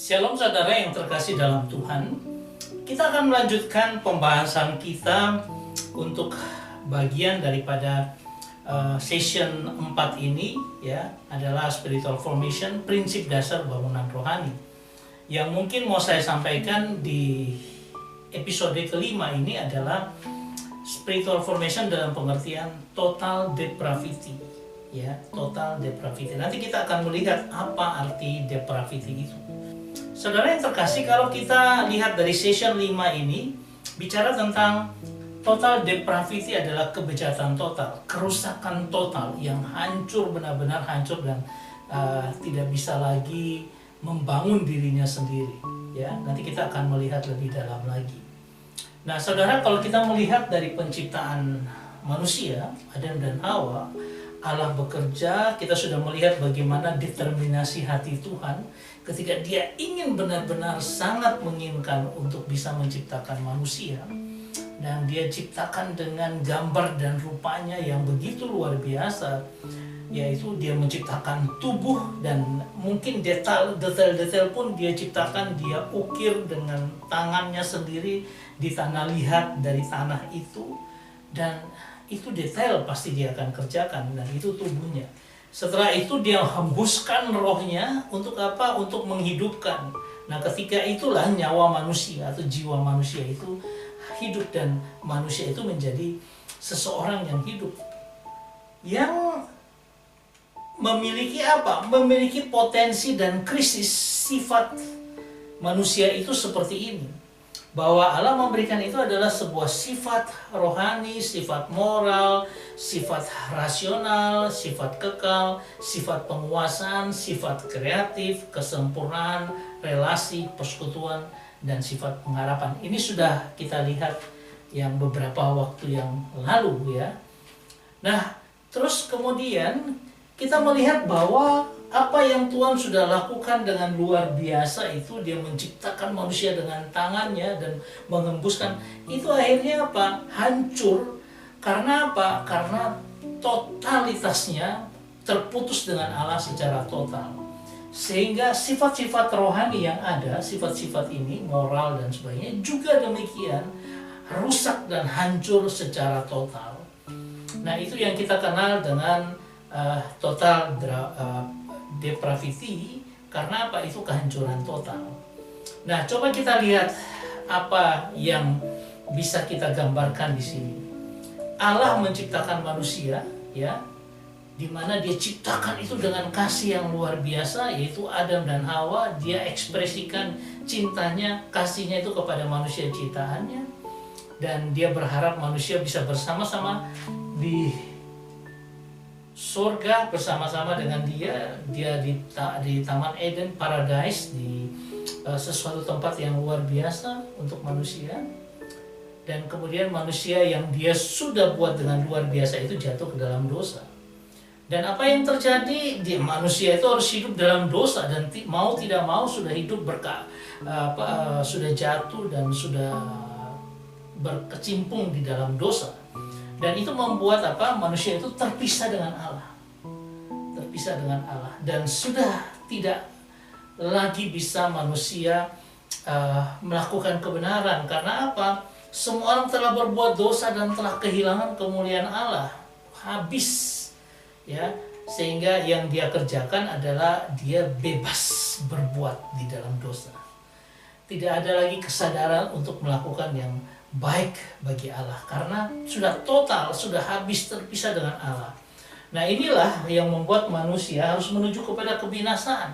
Shalom saudara yang terkasih dalam Tuhan. Kita akan melanjutkan pembahasan kita untuk bagian daripada session 4 ini ya, adalah spiritual formation, prinsip dasar bangunan rohani. Yang mungkin mau saya sampaikan di episode kelima ini adalah spiritual formation dalam pengertian total depravity ya, total depravity. Nanti kita akan melihat apa arti depravity itu. Saudara yang terkasih, kalau kita lihat dari session 5 ini bicara tentang total depravity adalah kebejatan total, kerusakan total yang hancur, benar-benar hancur dan tidak bisa lagi membangun dirinya sendiri ya. Nanti kita akan melihat lebih dalam lagi. Nah saudara, kalau kita melihat dari penciptaan manusia, Adam dan Hawa, Allah bekerja, kita sudah melihat bagaimana determinasi hati Tuhan ketika dia ingin benar-benar sangat menginginkan untuk bisa menciptakan manusia. Dan dia ciptakan dengan gambar dan rupanya yang begitu luar biasa, yaitu dia menciptakan tubuh dan mungkin detail pun dia ciptakan, dia ukir dengan tangannya sendiri di tanah liat dari tanah itu, dan itu detail pasti dia akan kerjakan, dan itu tubuhnya. Setelah itu dia hembuskan rohnya untuk apa? Untuk menghidupkan. Nah ketika itulah nyawa manusia atau jiwa manusia itu hidup, dan manusia itu menjadi seseorang yang hidup, yang memiliki apa? Memiliki potensi dan krisis. Sifat manusia itu seperti ini, bahwa Allah memberikan itu adalah sebuah sifat rohani, sifat moral, sifat rasional, sifat kekal, sifat penguasaan, sifat kreatif, kesempurnaan, relasi, persekutuan, dan sifat pengharapan. Ini sudah kita lihat yang beberapa waktu yang lalu ya. Nah, terus kemudian kita melihat bahwa apa yang Tuhan sudah lakukan dengan luar biasa itu, dia menciptakan manusia dengan tangannya dan mengembuskan, itu akhirnya apa? Hancur. Karena apa? Karena totalitasnya terputus dengan Allah secara total. Sehingga sifat-sifat rohani yang ada, sifat-sifat ini, moral dan sebagainya, juga demikian rusak dan hancur secara total. Nah itu yang kita kenal dengan total depravity. Karena apa? Itu kehancuran total. Nah, coba kita lihat apa yang bisa kita gambarkan di sini. Allah menciptakan manusia, ya, di mana dia ciptakan itu dengan kasih yang luar biasa, yaitu Adam dan Hawa. Dia ekspresikan cintanya, kasihnya itu kepada manusia ciptaannya, dan dia berharap manusia bisa bersama-sama di surga bersama-sama dengan dia di Taman Eden, Paradise, di sesuatu tempat yang luar biasa untuk manusia. Dan kemudian manusia yang dia sudah buat dengan luar biasa itu jatuh ke dalam dosa. Dan apa yang terjadi? Manusia itu harus hidup dalam dosa, dan mau tidak mau sudah hidup sudah jatuh dan sudah berkecimpung di dalam dosa. Dan itu membuat apa? Manusia itu terpisah dengan Allah. Terpisah dengan Allah. Dan sudah tidak lagi bisa manusia melakukan kebenaran. Karena apa? Semua orang telah berbuat dosa dan telah kehilangan kemuliaan Allah. Habis. Ya, sehingga yang dia kerjakan adalah dia bebas berbuat di dalam dosa. Tidak ada lagi kesadaran untuk melakukan yang baik bagi Allah, karena sudah total, sudah habis, terpisah dengan Allah. Nah inilah yang membuat manusia harus menuju kepada kebinasaan.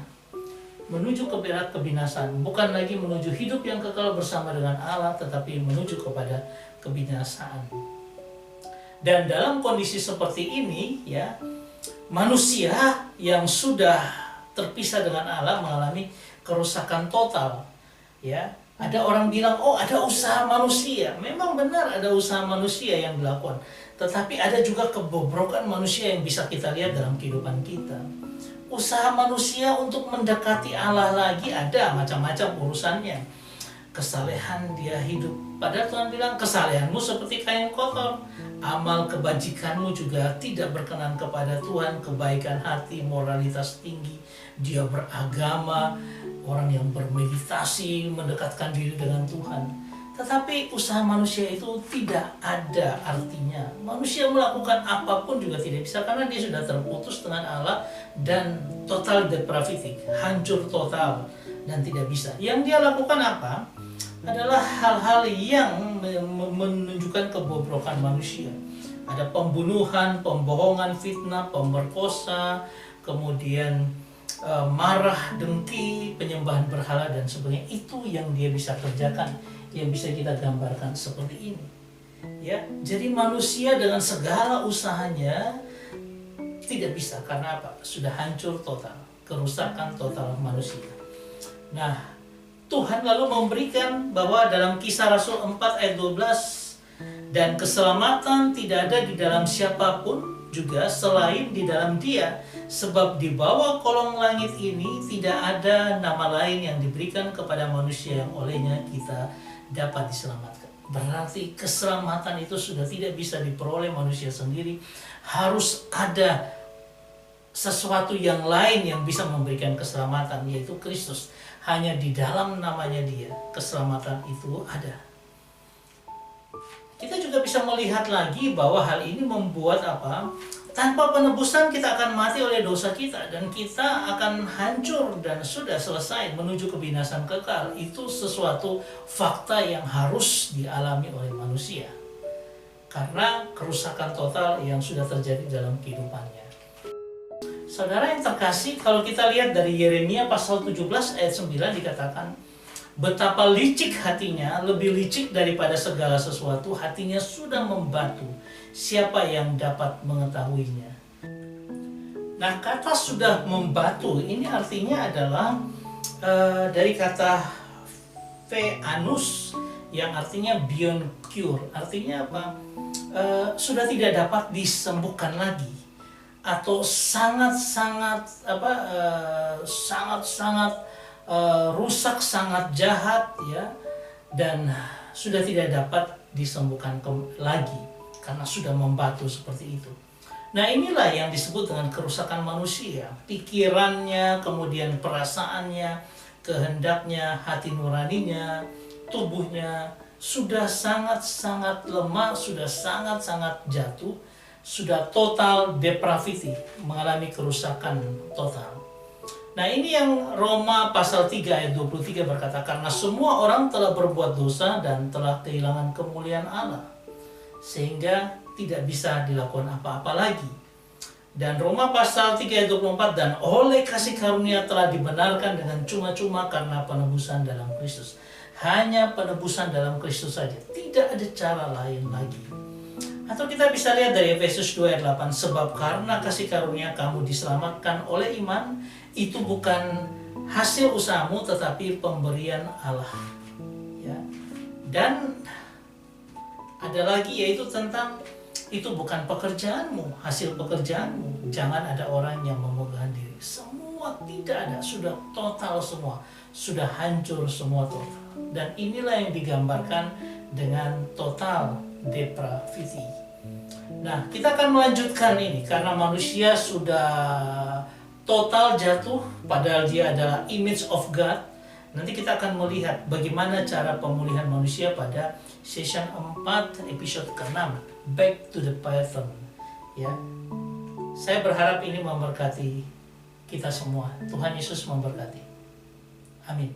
Menuju kepada kebinasaan, bukan lagi menuju hidup yang kekal bersama dengan Allah, tetapi menuju kepada kebinasaan. Dan dalam kondisi seperti ini ya, manusia yang sudah terpisah dengan Allah mengalami kerusakan total ya. Ada orang bilang, oh ada usaha manusia. Memang benar ada usaha manusia yang dilakukan. Tetapi ada juga kebobrokan manusia yang bisa kita lihat dalam kehidupan kita. Usaha manusia untuk mendekati Allah lagi ada macam-macam urusannya. Kesalehan dia hidup. Padahal Tuhan bilang, kesalehanmu seperti kain kotor. Amal kebajikanmu juga tidak berkenan kepada Tuhan. Kebaikan hati, moralitas tinggi. Dia beragama, orang yang bermeditasi, mendekatkan diri dengan Tuhan. Tetapi usaha manusia itu tidak ada artinya. Manusia melakukan apapun juga tidak bisa karena dia sudah terputus dengan Allah dan total depravity, hancur total dan tidak bisa. Yang dia lakukan apa? Adalah hal-hal yang menunjukkan kebobrokan manusia. Ada pembunuhan, pembohongan, fitnah, pemerkosa, kemudian marah, dengki, penyembahan berhala dan sebagainya. Itu yang dia bisa kerjakan, yang bisa kita gambarkan seperti ini. Ya, jadi manusia dengan segala usahanya tidak bisa karena apa? Sudah hancur total, kerusakan total manusia. Nah, Tuhan lalu memberikan bahwa dalam Kisah Rasul 4 ayat 12, dan keselamatan tidak ada di dalam siapapun juga selain di dalam Dia, sebab di bawah kolong langit ini tidak ada nama lain yang diberikan kepada manusia yang olehnya kita dapat diselamatkan. Berarti keselamatan itu sudah tidak bisa diperoleh manusia sendiri, harus ada sesuatu yang lain yang bisa memberikan keselamatan, yaitu Kristus. Hanya di dalam namanya Dia keselamatan itu ada. Kita juga bisa melihat lagi bahwa hal ini membuat apa? Tanpa penebusan kita akan mati oleh dosa kita dan kita akan hancur dan sudah selesai menuju kebinasan kekal. Itu sesuatu fakta yang harus dialami oleh manusia karena kerusakan total yang sudah terjadi dalam kehidupannya. Saudara yang terkasih, kalau kita lihat dari Yeremia pasal 17 ayat 9 dikatakan, betapa licik hatinya, lebih licik daripada segala sesuatu, hatinya sudah membatu, siapa yang dapat mengetahuinya. Nah, kata sudah membatu ini artinya adalah dari kata veanus yang artinya beyond cure. Artinya apa? Sudah tidak dapat disembuhkan lagi, atau sangat-sangat rusak, sangat jahat, ya, dan sudah tidak dapat disembuhkan lagi karena sudah membatu seperti itu. Nah, inilah yang disebut dengan kerusakan manusia. Pikirannya, kemudian perasaannya, kehendaknya, hati nuraninya, tubuhnya sudah sangat-sangat lemah, sudah sangat-sangat jatuh, sudah total depravity, mengalami kerusakan total. Nah, ini yang Roma pasal 3 ayat 23 berkata, karena semua orang telah berbuat dosa dan telah kehilangan kemuliaan Allah, sehingga tidak bisa dilakukan apa-apa lagi. Dan Roma pasal 3 ayat 24, dan oleh kasih karunia telah dibenarkan dengan cuma-cuma karena penebusan dalam Kristus. Hanya penebusan dalam Kristus saja, tidak ada cara lain lagi. Atau kita bisa lihat dari Efesus 2 ayat 8, sebab karena kasih karunia kamu diselamatkan oleh iman, itu bukan hasil usahamu tetapi pemberian Allah. Ya. Dan ada lagi yaitu tentang itu bukan pekerjaanmu, hasil pekerjaanmu. Jangan ada orang yang memegang diri. Semua tidak ada, sudah total semua, sudah hancur semua total. Dan inilah yang digambarkan dengan total depravity. Nah, kita akan melanjutkan ini karena manusia sudah total jatuh, padahal dia adalah image of God. Nanti kita akan melihat bagaimana cara pemulihan manusia pada session 4 episode ke-6, Back to the Pattern. Ya, saya berharap ini memberkati kita semua. Tuhan Yesus memberkati. Amin.